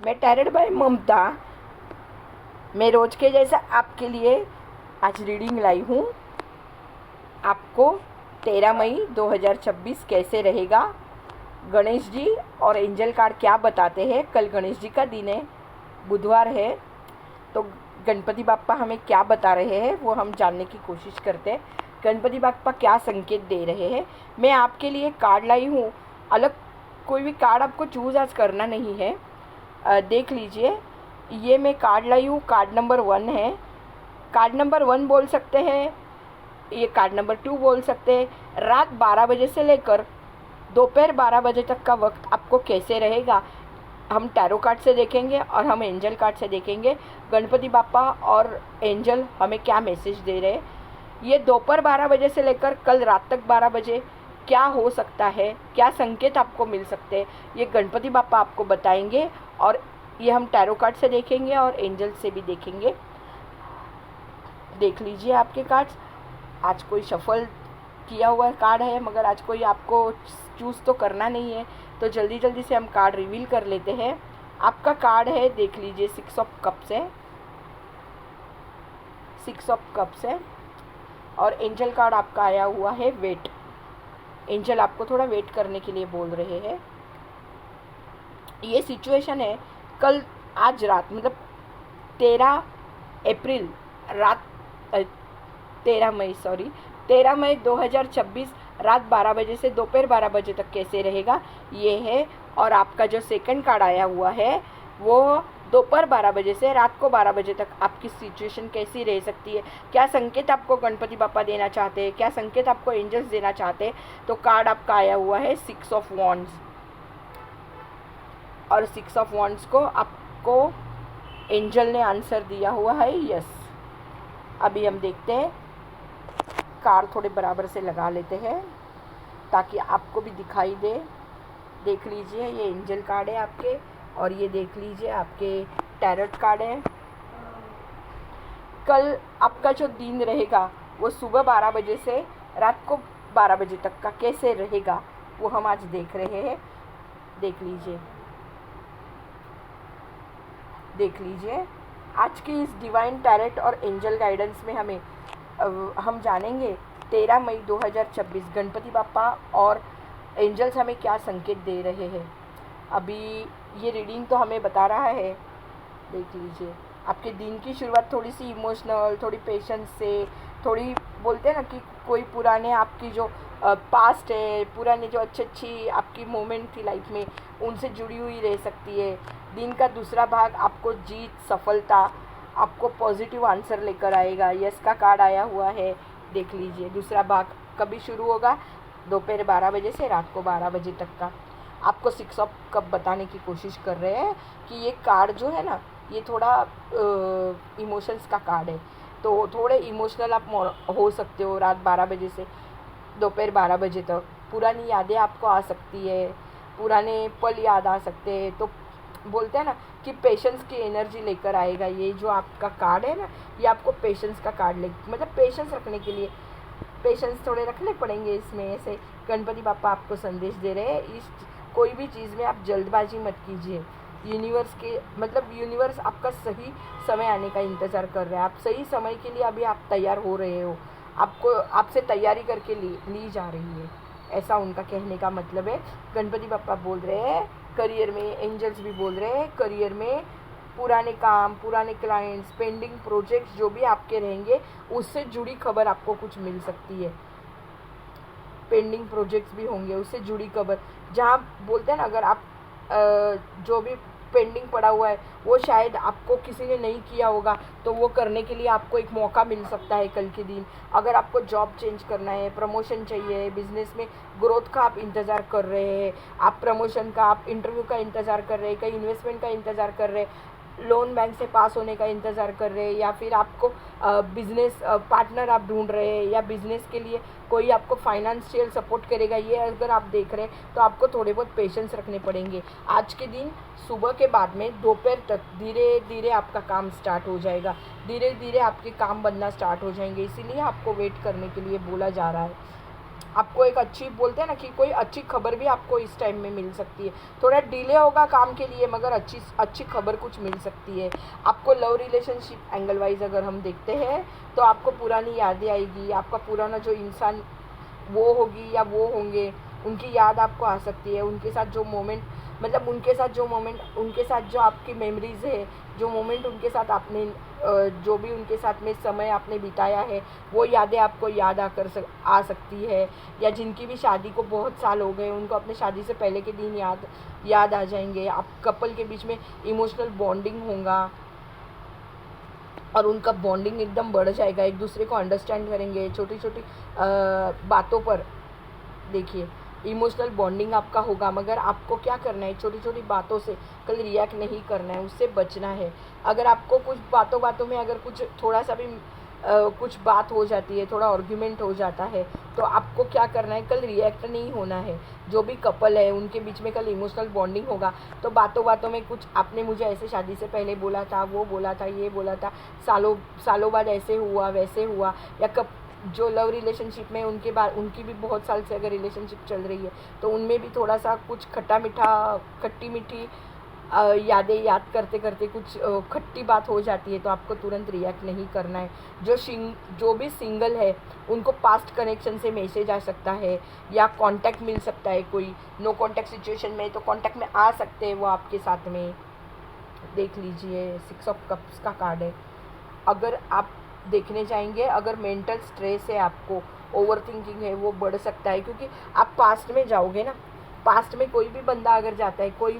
मैं tarot bye ममता, मैं रोज के जैसा आपके लिए आज रीडिंग लाई हूँ। आपको 13 मई 2026 कैसे रहेगा, गणेश जी और एंजल कार्ड क्या बताते हैं। कल गणेश जी का दिन है, बुधवार है, तो गणपति बाप्पा हमें क्या बता रहे हैं वो हम जानने की कोशिश करते हैं। गणपति बाप्पा क्या संकेत दे रहे हैं। मैं आपके लिए कार्ड लाई हूँ, अलग कोई भी कार्ड आपको चूज़ आज करना नहीं है। देख लीजिए, ये मैं कार्ड लाई हूँ, कार्ड नंबर 1 है। कार्ड नंबर 1 बोल सकते हैं, ये कार्ड नंबर 2 बोल सकते हैं। रात 12 बजे से लेकर दोपहर 12 बजे तक का वक्त आपको कैसे रहेगा, हम टैरो कार्ड से देखेंगे और हम एंजल कार्ड से देखेंगे गणपति बाप्पा और एंजल हमें क्या मैसेज दे रहे हैं। ये दोपहर 12 बजे से लेकर कल रात तक 12 बजे क्या हो सकता है, क्या संकेत आपको मिल सकते हैं, ये गणपति बाप्पा आपको बताएंगे। और ये हम टैरो कार्ड से देखेंगे और एंजल से भी देखेंगे। देख लीजिए आपके कार्ड्स। आज कोई शफल किया हुआ कार्ड है, मगर आज कोई आपको चूज़ तो करना नहीं है, तो जल्दी जल्दी से हम कार्ड रिवील कर लेते हैं। आपका कार्ड है, देख लीजिए, 6 ऑफ कप्स है, 6 ऑफ कप्स है। और एंजल कार्ड आपका आया हुआ है वेट। एंजल आपको थोड़ा वेट करने के लिए बोल रहे हैं। ये सिचुएशन है कल, आज रात, मतलब 13 अप्रैल रात, 13 मई 2026 रात 12 बजे से दोपहर 12 बजे तक कैसे रहेगा ये है। और आपका जो सेकंड कार्ड आया हुआ है वो दोपहर 12 बजे से रात को 12 बजे तक आपकी सिचुएशन कैसी रह सकती है, क्या संकेत आपको गणपति बाप्पा देना चाहते हैं, क्या संकेत आपको एंजल्स देना चाहते हैं। तो कार्ड आपका आया हुआ है 6 ऑफ वॉन्ड्स, और 6 ऑफ वॉन्ड्स को आपको एंजल ने आंसर दिया हुआ है यस। अभी हम देखते हैं, कार्ड थोड़े बराबर से लगा लेते हैं ताकि आपको भी दिखाई दे। देख लीजिए, ये एंजल कार्ड है आपके, और ये देख लीजिए आपके टैरोट कार्ड है। कल आपका जो दिन रहेगा वो सुबह 12 बजे से रात को 12 बजे तक का कैसे रहेगा वो हम आज देख रहे हैं। देख लीजिए, देख लीजिए आज की इस डिवाइन टैरेट और एंजल गाइडेंस में हम जानेंगे 13 मई 2026 गणपति बाप्पा और एंजल्स हमें क्या संकेत दे रहे हैं। अभी ये रीडिंग तो हमें बता रहा है, देख लीजिए, आपके दिन की शुरुआत थोड़ी सी इमोशनल, थोड़ी पेशेंस से, थोड़ी बोलते हैं ना कि कोई पुराने आपकी जो पास्ट है, पुराने जो अच्छी आपकी मोमेंट थी लाइफ में, उनसे जुड़ी हुई रह सकती है। दिन का दूसरा भाग आपको जीत, सफलता, आपको पॉजिटिव आंसर लेकर आएगा। यस का कार्ड आया हुआ है, देख लीजिए। दूसरा भाग कभी शुरू होगा, दोपहर 12 बजे से रात को 12 बजे तक का। आपको 6 ऑफ कप बताने की कोशिश कर रहे हैं कि ये कार्ड जो है ना, ये थोड़ा इमोशंस का कार्ड है, तो थोड़े इमोशनल आप हो सकते हो रात 12 बजे से दोपहर 12 बजे तक। पुरानी यादें आपको आ सकती है, पुराने पल याद आ सकते हैं। तो बोलते हैं ना कि पेशेंस की एनर्जी लेकर आएगा। ये जो आपका कार्ड है ना, ये आपको पेशेंस का कार्ड मतलब पेशेंस रखने के लिए, पेशेंस थोड़े रखने पड़ेंगे इसमें। ऐसे गणपति बाप्पा आपको संदेश दे रहे हैं, इस कोई भी चीज़ में आप जल्दबाजी मत कीजिए। यूनिवर्स आपका सही समय आने का इंतज़ार कर रहा है। आप सही समय के लिए अभी आप तैयार हो रहे हो, आपको आपसे तैयारी करके ली जा रही है, ऐसा उनका कहने का मतलब है। गणपति बाप्पा बोल रहे हैं करियर में, एंजल्स भी बोल रहे हैं करियर में पुराने काम, पुराने क्लाइंट्स, पेंडिंग प्रोजेक्ट्स जो भी आपके रहेंगे उससे जुड़ी खबर आपको कुछ मिल सकती है। पेंडिंग प्रोजेक्ट्स भी होंगे, उससे जुड़ी खबर, जहाँ बोलते हैं ना, अगर आप जो भी पेंडिंग पड़ा हुआ है वो शायद आपको किसी ने नहीं किया होगा, तो वो करने के लिए आपको एक मौका मिल सकता है कल के दिन। अगर आपको जॉब चेंज करना है, प्रमोशन चाहिए, बिजनेस में ग्रोथ का आप इंतज़ार कर रहे हैं, आप प्रमोशन का, आप इंटरव्यू का इंतज़ार कर रहे हैं, कहीं इन्वेस्टमेंट का इंतज़ार कर रहे हैं, लोन बैंक से पास होने का इंतज़ार कर रहे हैं, या फिर आपको बिजनेस पार्टनर आप ढूंढ रहे हैं, या बिजनेस के लिए कोई आपको फाइनेंशियल सपोर्ट करेगा, ये अगर आप देख रहे हैं तो आपको थोड़े बहुत पेशेंस रखने पड़ेंगे। आज के दिन सुबह के बाद में दोपहर तक धीरे धीरे आपका काम स्टार्ट हो जाएगा, धीरे धीरे आपके काम बनना स्टार्ट हो जाएंगे, इसीलिए आपको वेट करने के लिए बोला जा रहा है। आपको एक अच्छी, बोलते हैं ना कि कोई अच्छी खबर भी आपको इस टाइम में मिल सकती है। थोड़ा डिले होगा काम के लिए, मगर अच्छी खबर कुछ मिल सकती है आपको। लव रिलेशनशिप एंगल वाइज अगर हम देखते हैं तो आपको पुरानी यादें आएगी, आपका पुराना जो इंसान वो होगी या वो होंगे, उनकी याद आपको आ सकती है। उनके साथ जो मोमेंट, मतलब उनके साथ जो आपकी मेमोरीज़ है, जो मोमेंट उनके साथ आपने जो भी उनके साथ में समय आपने बिताया है, वो यादें आपको याद आ सकती है। या जिनकी भी शादी को बहुत साल हो गए, उनको अपने शादी से पहले के दिन याद आ जाएंगे। आप कपल के बीच में इमोशनल बॉन्डिंग होगा और उनका बॉन्डिंग एकदम बढ़ जाएगा, एक दूसरे को अंडरस्टैंड करेंगे। छोटी छोटी बातों पर देखिए इमोशनल बॉन्डिंग आपका होगा, मगर आपको क्या करना है, छोटी छोटी बातों से कल रिएक्ट नहीं करना है, उससे बचना है। अगर आपको कुछ बातों में अगर कुछ थोड़ा सा भी कुछ बात हो जाती है, थोड़ा आर्ग्यूमेंट हो जाता है, तो आपको क्या करना है, कल रिएक्ट नहीं होना है। जो भी कपल है उनके बीच में कल इमोशनल बॉन्डिंग होगा, तो बातों में कुछ आपने मुझे ऐसे शादी से पहले बोला था, वो बोला था, ये बोला था, सालों बाद ऐसे हुआ वैसे हुआ। या जो लव रिलेशनशिप में उनकी भी बहुत साल से अगर रिलेशनशिप चल रही है, तो उनमें भी थोड़ा सा कुछ खट्टी मीठी यादें याद करते करते कुछ खट्टी बात हो जाती है, तो आपको तुरंत रिएक्ट नहीं करना है। जो भी सिंगल है उनको पास्ट कनेक्शन से मैसेज आ सकता है या कांटेक्ट मिल सकता है। कोई नो कांटेक्ट सिचुएशन में तो कांटेक्ट में आ सकते हैं वो आपके साथ में। देख लीजिए 6 ऑफ कप्स का कार्ड है। अगर आप देखने जाएंगे, अगर मेंटल स्ट्रेस है आपको, ओवर थिंकिंग है, वो बढ़ सकता है, क्योंकि आप पास्ट में जाओगे ना। पास्ट में कोई भी बंदा अगर जाता है, कोई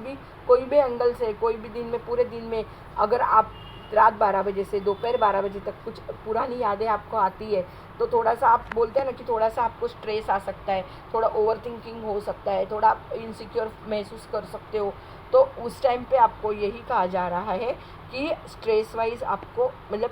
भी एंगल से, कोई भी दिन में, पूरे दिन में अगर आप रात 12 बजे से दोपहर 12 बजे तक कुछ पुरानी यादें आपको आती है, तो थोड़ा सा आप बोलते हैं ना कि थोड़ा सा आपको स्ट्रेस आ सकता है, थोड़ा ओवर थिंकिंग हो सकता है, थोड़ा आप इनसिक्योर महसूस कर सकते हो। तो उस टाइम पे आपको यही कहा जा रहा है कि स्ट्रेस वाइज आपको, मतलब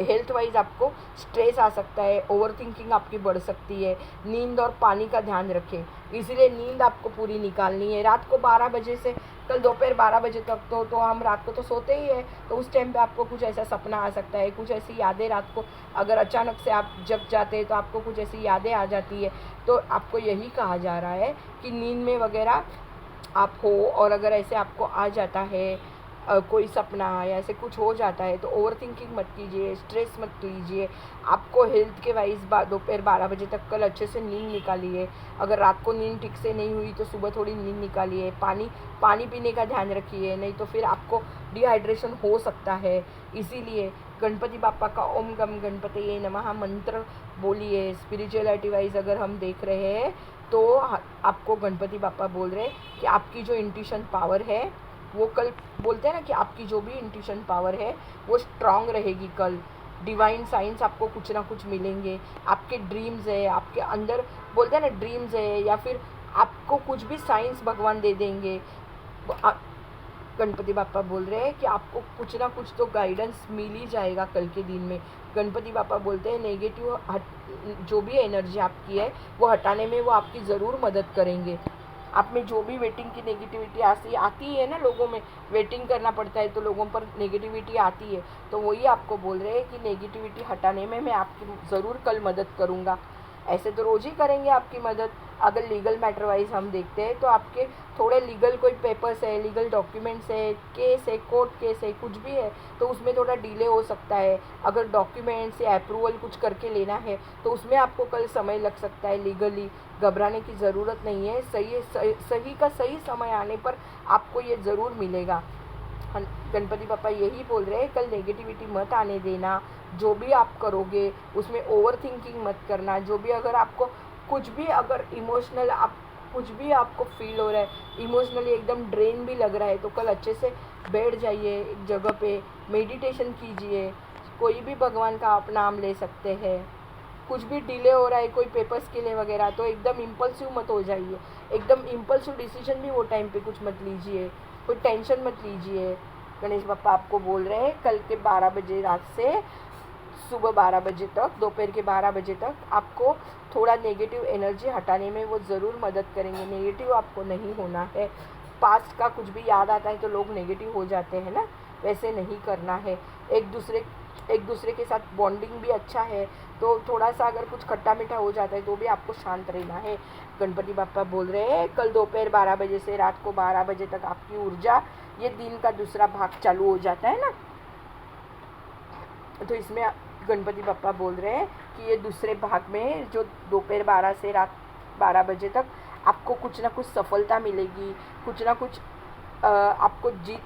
हेल्थ वाइज आपको स्ट्रेस आ सकता है, ओवर थिंकिंग आपकी बढ़ सकती है। नींद और पानी का ध्यान रखें, इसीलिए नींद आपको पूरी निकालनी है। रात को 12 बजे से कल दोपहर 12 बजे तक तो हम रात को तो सोते ही हैं, तो उस टाइम पे आपको कुछ ऐसा सपना आ सकता है, कुछ ऐसी यादें रात को अगर अचानक से आप जग जाते हैं तो आपको कुछ ऐसी यादें आ जाती है। तो आपको यही कहा जा रहा है कि नींद में वगैरह आप हो, और अगर ऐसे आपको आ जाता है कोई सपना या ऐसे कुछ हो जाता है, तो ओवर थिंकिंग मत कीजिए, स्ट्रेस मत लीजिए। आपको हेल्थ के वाइज दोपहर 12 बजे तक कल अच्छे से नींद निकालिए। अगर रात को नींद ठीक से नहीं हुई तो सुबह थोड़ी नींद निकालिए। पानी पीने का ध्यान रखिए, नहीं तो फिर आपको डिहाइड्रेशन हो सकता है। इसीलिए गणपति बापा का ओम गम गणपतये नमः मंत्र बोलिए। स्पिरिचुअलिटी वाइज अगर हम देख रहे हैं तो आपको गणपति बापा बोल रहे हैं कि आपकी जो इंट्यूशन पावर है वो कल, बोलते हैं ना कि आपकी जो भी इंट्यूशन पावर है वो स्ट्रांग रहेगी कल। डिवाइन साइंस आपको कुछ ना कुछ मिलेंगे। आपके ड्रीम्स है, आपके अंदर बोलते हैं ना ड्रीम्स है, या फिर आपको कुछ भी साइंस भगवान दे देंगे। गणपति बापा बोल रहे हैं कि आपको कुछ ना कुछ तो गाइडेंस मिल ही जाएगा कल के दिन में। गणपति बापा बोलते हैं नेगेटिव जो भी एनर्जी आपकी है वो हटाने में वो आपकी ज़रूर मदद करेंगे। आप में जो भी वेटिंग की नेगेटिविटी आती है ना, लोगों में वेटिंग करना पड़ता है तो लोगों पर नेगेटिविटी आती है, तो वही आपको बोल रहे हैं कि नेगेटिविटी हटाने में मैं आपकी ज़रूर कल मदद करूँगा। ऐसे तो रोज़ ही करेंगे आपकी मदद। अगर लीगल मैटर वाइज हम देखते हैं तो आपके थोड़े लीगल कोई पेपर्स है, लीगल डॉक्यूमेंट्स है, केस है, कोर्ट केस है, कुछ भी है, तो उसमें थोड़ा डिले हो सकता है। अगर डॉक्यूमेंट्स या अप्रूवल कुछ करके लेना है तो उसमें आपको कल समय लग सकता है। लीगली घबराने की ज़रूरत नहीं है, सही का सही समय आने पर आपको ये ज़रूर मिलेगा। गणपति पापा यही बोल रहे हैं कल नेगेटिविटी मत आने देना। जो भी आप करोगे उसमें ओवर थिंकिंग मत करना। जो भी अगर आपको कुछ भी अगर इमोशनल कुछ भी आपको फील हो रहा है, इमोशनली एकदम ड्रेन भी लग रहा है, तो कल अच्छे से बैठ जाइए एक जगह पे, मेडिटेशन कीजिए। कोई भी भगवान का आप नाम ले सकते हैं। कुछ भी डिले हो रहा है कोई पेपर्स के लिए वगैरह, तो एकदम इम्पल्सिव मत हो जाइए। एकदम इम्पल्सिव डिसीजन भी वो टाइम पे कुछ मत लीजिए, कोई टेंशन मत लीजिए। गणेश बापा आपको बोल रहे हैं कल के 12 बजे रात से सुबह 12 बजे तक, दोपहर के 12 बजे तक आपको थोड़ा नेगेटिव एनर्जी हटाने में वो ज़रूर मदद करेंगे। नेगेटिव आपको नहीं होना है। पास्ट का कुछ भी याद आता है तो लोग नेगेटिव हो जाते हैं ना, वैसे नहीं करना है। एक दूसरे एक दूसरे के साथ बॉन्डिंग भी अच्छा है। तो थोड़ा सा अगर कुछ खट्टा मीठा हो जाता है तो भी आपको शांत रहना है। गणपति बापा बोल रहे हैं कल दोपहर 12 बजे से रात को 12 बजे तक आपकी ऊर्जा, ये दिन का दूसरा भाग चालू हो जाता है ना, तो इसमें गणपति बापा बोल रहे हैं कि ये दूसरे भाग में जो दोपहर 12 से रात 12 बजे तक आपको कुछ ना कुछ सफलता मिलेगी, कुछ ना कुछ आपको जीत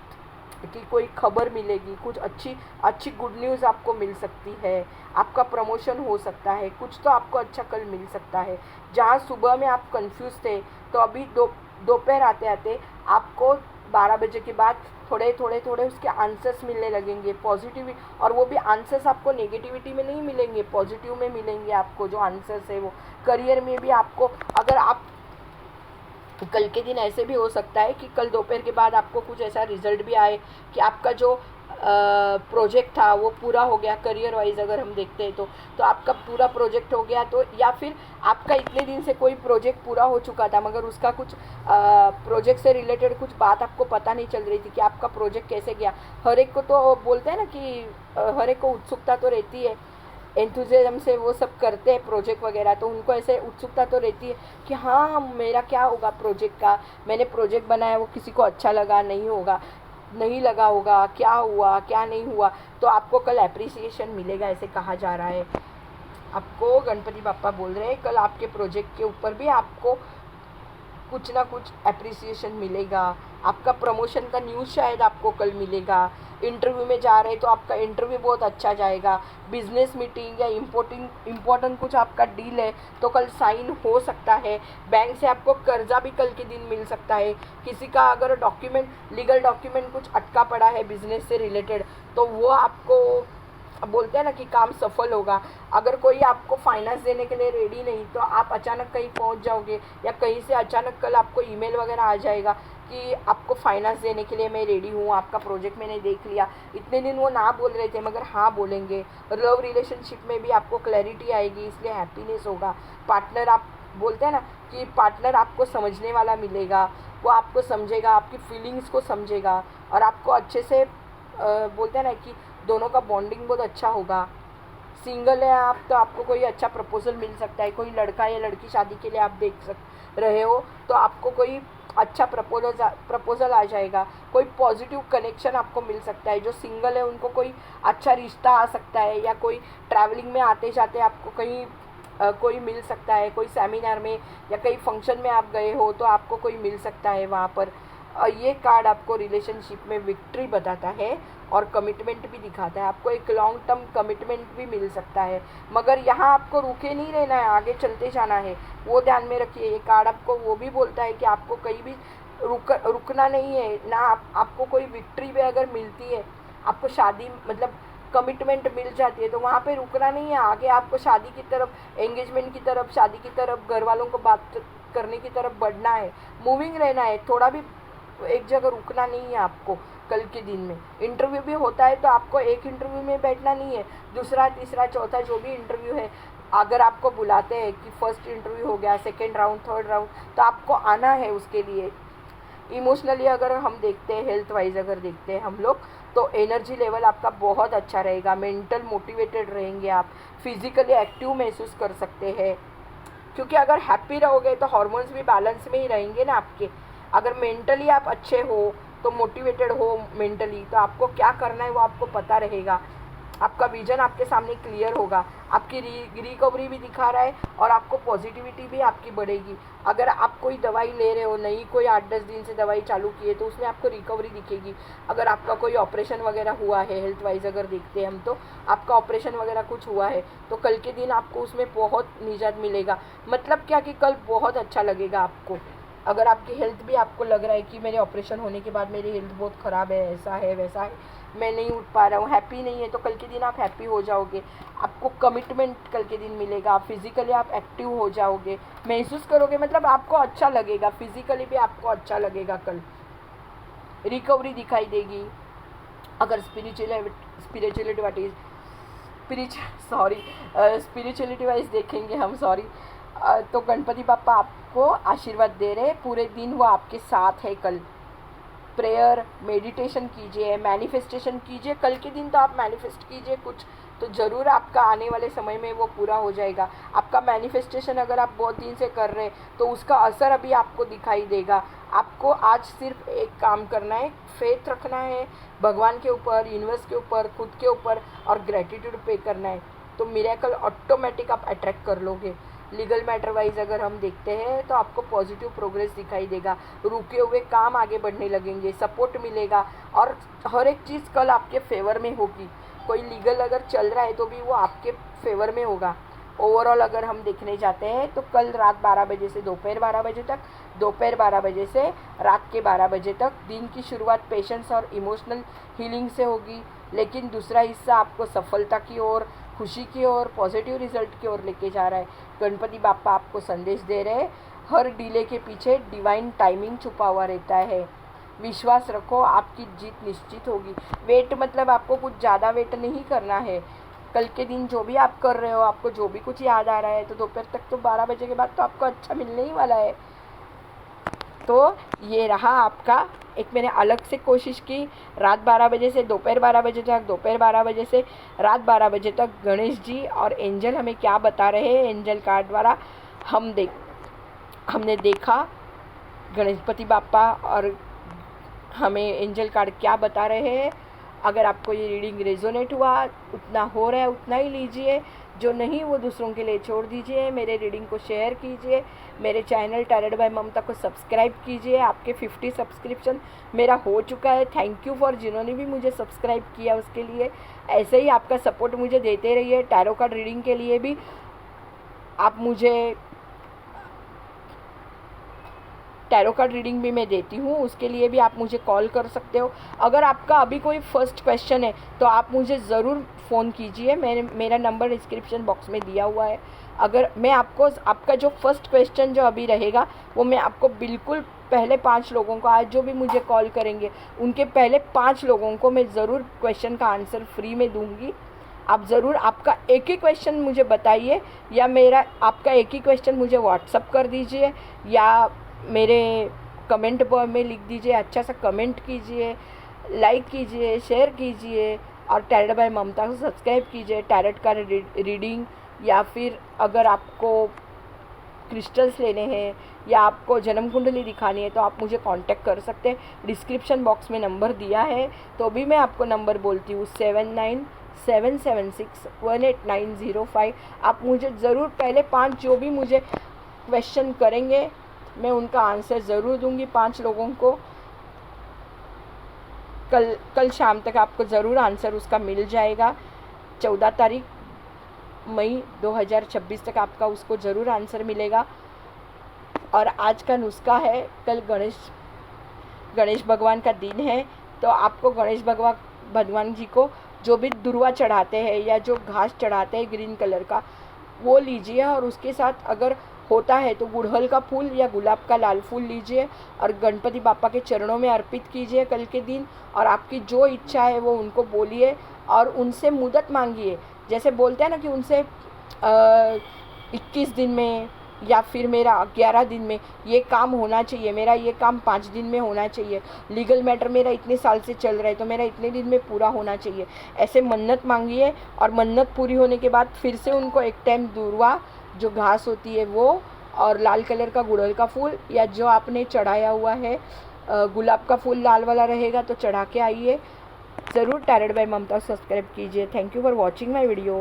की कोई खबर मिलेगी, कुछ अच्छी गुड न्यूज़ आपको मिल सकती है, आपका प्रमोशन हो सकता है, कुछ तो आपको अच्छा कल मिल सकता है। जहाँ सुबह में आप कंफ्यूज थे तो अभी दोपहर आते आते आपको 12 बजे के बाद थोड़े उसके आंसर्स मिलने लगेंगे पॉजिटिव, और वो भी आंसर्स आपको नेगेटिविटी में नहीं मिलेंगे, पॉजिटिव में मिलेंगे आपको जो आंसर्स है वो। करियर में भी आपको, अगर आप कल के दिन ऐसे भी हो सकता है कि कल दोपहर के बाद आपको कुछ ऐसा रिजल्ट भी आए कि आपका जो प्रोजेक्ट था वो पूरा हो गया। करियर वाइज अगर हम देखते हैं तो आपका पूरा प्रोजेक्ट हो गया, तो या फिर आपका इतने दिन से कोई प्रोजेक्ट पूरा हो चुका था मगर उसका कुछ प्रोजेक्ट से रिलेटेड कुछ बात आपको पता नहीं चल रही थी कि आपका प्रोजेक्ट कैसे गया। हर एक को तो बोलते हैं ना कि हर एक को उत्सुकता तो रहती है, एंथुजियाज्म से वो सब करते हैं प्रोजेक्ट वगैरह, तो उनको ऐसे उत्सुकता तो रहती है कि हाँ मेरा क्या होगा प्रोजेक्ट का, मैंने प्रोजेक्ट बनाया वो किसी को अच्छा लगा नहीं लगा होगा, क्या हुआ क्या नहीं हुआ। तो आपको कल एप्रिसिएशन मिलेगा ऐसे कहा जा रहा है। आपको गणपति बापा बोल रहे हैं कल आपके प्रोजेक्ट के ऊपर भी आपको कुछ ना कुछ एप्रिसिएशन मिलेगा। आपका प्रमोशन का न्यूज़ शायद आपको कल मिलेगा। इंटरव्यू में जा रहे हैं तो आपका इंटरव्यू बहुत अच्छा जाएगा। बिजनेस मीटिंग या इम्पोर्टेंट कुछ आपका डील है तो कल साइन हो सकता है। बैंक से आपको कर्जा भी कल के दिन मिल सकता है। किसी का अगर लीगल डॉक्यूमेंट कुछ अटका पड़ा है बिजनेस से रिलेटेड तो वो आपको बोलते हैं ना कि काम सफल होगा। अगर कोई आपको फाइनेंस देने के लिए रेडी नहीं तो आप अचानक कहीं पहुंच जाओगे, या कहीं से अचानक कल आपको ईमेल वगैरह आ जाएगा कि आपको फाइनेंस देने के लिए मैं रेडी हूँ, आपका प्रोजेक्ट मैंने देख लिया। इतने दिन वो ना बोल रहे थे मगर हाँ बोलेंगे। लव रिलेशनशिप में भी आपको क्लैरिटी आएगी, इसलिए हैप्पीनेस होगा। पार्टनर, आप बोलते हैं ना कि पार्टनर आपको समझने वाला मिलेगा, वो आपको समझेगा, आपकी फीलिंग्स को समझेगा और आपको अच्छे से बोलते हैं ना कि दोनों का बॉन्डिंग बहुत अच्छा होगा। सिंगल है आप तो आपको कोई अच्छा प्रपोजल मिल सकता है। कोई लड़का या लड़की शादी के लिए आप देख रहे हो तो आपको कोई अच्छा प्रपोजल आ जाएगा। कोई पॉजिटिव कनेक्शन आपको मिल सकता है। जो सिंगल है उनको कोई अच्छा रिश्ता आ सकता है, या कोई ट्रैवलिंग में आते जाते आपको कहीं कोई मिल सकता है। कोई सेमिनार में या कहीं फंक्शन में आप गए हो तो आपको कोई मिल सकता है वहाँ पर। ये कार्ड आपको रिलेशनशिप में विक्ट्री बताता है और कमिटमेंट भी दिखाता है। आपको एक लॉन्ग टर्म कमिटमेंट भी मिल सकता है, मगर यहाँ आपको रुके नहीं रहना है, आगे चलते जाना है, वो ध्यान में रखिए। ये कार्ड आपको वो भी बोलता है कि आपको कहीं भी रुकना नहीं है ना। आपको कोई विक्ट्री भी अगर मिलती है, आपको शादी मतलब कमिटमेंट मिल जाती है तो वहाँ पे रुकना नहीं है। आगे आपको शादी की तरफ, एंगेजमेंट की तरफ, शादी की तरफ, घर वालों को बात करने की तरफ बढ़ना है, मूविंग रहना है। थोड़ा भी एक जगह रुकना नहीं है आपको। कल के दिन में इंटरव्यू भी होता है तो आपको एक इंटरव्यू में बैठना नहीं है, दूसरा तीसरा चौथा जो भी इंटरव्यू है, अगर आपको बुलाते हैं कि फर्स्ट इंटरव्यू हो गया, सेकेंड राउंड, थर्ड राउंड, तो आपको आना है उसके लिए। इमोशनली अगर हम देखते हैं, हेल्थ वाइज अगर देखते हैं हम लोग, तो एनर्जी लेवल आपका बहुत अच्छा रहेगा। मेंटल मोटिवेटेड रहेंगे आप, फिजिकली एक्टिव महसूस कर सकते हैं, क्योंकि अगर हैप्पी रहोगे तो हार्मोन्स भी बैलेंस में ही रहेंगे ना आपके। अगर मेंटली आप अच्छे हो तो मोटिवेटेड हो मेंटली, तो आपको क्या करना है वो आपको पता रहेगा। आपका विजन आपके सामने क्लियर होगा। आपकी रिकवरी भी दिखा रहा है और आपको पॉजिटिविटी भी आपकी बढ़ेगी। अगर आप कोई दवाई ले रहे हो, नहीं कोई 8-10 दिन से दवाई चालू की है, तो उसमें आपको रिकवरी दिखेगी। अगर आपका कोई ऑपरेशन वगैरह हुआ है, हेल्थ वाइज अगर देखते हैं हम, तो आपका ऑपरेशन वगैरह कुछ हुआ है तो कल के दिन आपको उसमें बहुत निजात मिलेगा। मतलब क्या कि कल बहुत अच्छा लगेगा आपको। अगर आपकी हेल्थ भी आपको लग रहा है कि मेरे ऑपरेशन होने के बाद मेरी हेल्थ बहुत ख़राब है, ऐसा है वैसा है, मैं नहीं उठ पा रहा हूँ, हैप्पी नहीं है, तो कल के दिन आप हैप्पी हो जाओगे। आपको कमिटमेंट कल के दिन मिलेगा। फिजिकली आप एक्टिव हो जाओगे, महसूस करोगे, मतलब आपको अच्छा लगेगा। फिजिकली भी आपको अच्छा लगेगा। कल रिकवरी दिखाई देगी। अगर स्पिरिचुअलिटी वाइज देखेंगे हम, तो गणपति बापा आपको आशीर्वाद दे रहे हैं। पूरे दिन वो आपके साथ है कल। प्रेयर मेडिटेशन कीजिए, मैनिफेस्टेशन कीजिए। कल के दिन तो आप मैनिफेस्ट कीजिए कुछ, तो ज़रूर आपका आने वाले समय में वो पूरा हो जाएगा। आपका मैनिफेस्टेशन अगर आप बहुत दिन से कर रहे हैं तो उसका असर अभी आपको दिखाई देगा। आपको आज सिर्फ एक काम करना है, फेथ रखना है भगवान के ऊपर, यूनिवर्स के ऊपर, खुद के ऊपर, और ग्रेटिट्यूड पे करना है, तो मिरेकल ऑटोमेटिक आप अट्रैक्ट कर लोगे। लीगल मैटर वाइज अगर हम देखते हैं तो आपको पॉजिटिव प्रोग्रेस दिखाई देगा, रुके हुए काम आगे बढ़ने लगेंगे, सपोर्ट मिलेगा, और हर एक चीज़ कल आपके फेवर में होगी। कोई लीगल अगर चल रहा है तो भी वो आपके फेवर में होगा। ओवरऑल अगर हम देखने जाते हैं तो कल रात 12 बजे से दोपहर 12 बजे तक, दोपहर 12 बजे से रात के 12 बजे तक दिन की शुरुआत पेशेंस और इमोशनल हीलिंग से होगी, लेकिन दूसरा हिस्सा आपको सफलता की ओर, खुशी की ओर, पॉजिटिव रिजल्ट की ओर लेके जा रहा है। गणपति बाप्पा आपको संदेश दे रहे हैं, हर डिले के पीछे डिवाइन टाइमिंग छुपा हुआ रहता है। विश्वास रखो, आपकी जीत निश्चित होगी। वेट मतलब आपको कुछ ज़्यादा वेट नहीं करना है। कल के दिन जो भी आप कर रहे हो, आपको जो भी कुछ याद आ रहा है, तो दोपहर तक तो 12 बजे के बाद तो आपको अच्छा मिलने ही वाला है। तो ये रहा आपका एक, मैंने अलग से कोशिश की रात 12 बजे से दोपहर 12 बजे तक, दोपहर 12 बजे से रात 12 बजे तक गणेश जी और एंजल हमें क्या बता रहे हैं। एंजल कार्ड द्वारा हमने देखा गणपति बाप्पा और हमें एंजल कार्ड क्या बता रहे हैं। अगर आपको ये रीडिंग रेजोनेट हुआ, उतना हो रहा है उतना ही लीजिए, जो नहीं वो दूसरों के लिए छोड़ दीजिए। मेरे रीडिंग को शेयर कीजिए, मेरे चैनल टैरोट बाय ममता को सब्सक्राइब कीजिए। आपके 50 सब्सक्रिप्शन मेरा हो चुका है, थैंक यू फॉर जिन्होंने भी मुझे सब्सक्राइब किया उसके लिए। ऐसे ही आपका सपोर्ट मुझे देते रहिए। टैरो कार्ड रीडिंग के लिए भी आप मुझे, टैरो कार्ड रीडिंग भी मैं देती हूँ, उसके लिए भी आप मुझे कॉल कर सकते हो। अगर आपका अभी कोई फर्स्ट क्वेश्चन है तो आप मुझे ज़रूर फ़ोन कीजिए, मेरा नंबर डिस्क्रिप्शन बॉक्स में दिया हुआ है। अगर मैं आपको आपका जो फर्स्ट क्वेश्चन जो अभी रहेगा वो मैं आपको बिल्कुल पहले 5 लोगों को, आज जो भी मुझे कॉल करेंगे उनके पहले 5 लोगों को मैं ज़रूर क्वेश्चन का आंसर फ्री में दूँगी। आप ज़रूर आपका एक ही क्वेश्चन मुझे बताइए, या आपका एक ही क्वेश्चन मुझे व्हाट्सअप कर दीजिए, या मेरे कमेंट में लिख दीजिए। अच्छा सा कमेंट कीजिए, लाइक कीजिए, शेयर कीजिए, और टैरोट बाय ममता को सब्सक्राइब कीजिए। टैरोट का रीडिंग, या फिर अगर आपको क्रिस्टल्स लेने हैं या आपको जन्म कुंडली दिखानी है तो आप मुझे कांटेक्ट कर सकते हैं। डिस्क्रिप्शन बॉक्स में नंबर दिया है, तो भी मैं आपको नंबर बोलती हूँ 7977618905। आप मुझे ज़रूर पहले 5 जो भी मुझे क्वेश्चन करेंगे मैं उनका आंसर ज़रूर दूंगी 5 लोगों को। कल शाम तक आपको ज़रूर आंसर उसका मिल जाएगा। 14 तारीख मई 2026 तक आपका उसको ज़रूर आंसर मिलेगा। और आज का नुस्खा है, कल गणेश भगवान का दिन है, तो आपको गणेश भगवान जी को जो भी दुर्वा चढ़ाते हैं या जो घास चढ़ाते हैं ग्रीन कलर का, वो लीजिए, और उसके साथ अगर होता है तो गुड़हल का फूल या गुलाब का लाल फूल लीजिए और गणपति बापा के चरणों में अर्पित कीजिए कल के दिन। और आपकी जो इच्छा है वो उनको बोलिए और उनसे मदद मांगिए। जैसे बोलते हैं ना कि उनसे 21 दिन में या फिर मेरा 11 दिन में ये काम होना चाहिए, मेरा ये काम 5 दिन में होना चाहिए, लीगल मैटर मेरा इतने साल से चल रहा है तो मेरा इतने दिन में पूरा होना चाहिए। ऐसे मन्नत मांगिए, और मन्नत पूरी होने के बाद फिर से उनको एक टाइम दूरवा जो घास होती है वो, और लाल कलर का गुड़हल का फूल, या जो आपने चढ़ाया हुआ है गुलाब का फूल लाल वाला रहेगा तो चढ़ा के आइए। ज़रूर टैरोट बाय ममता सब्सक्राइब कीजिए। Thank you for watching my video.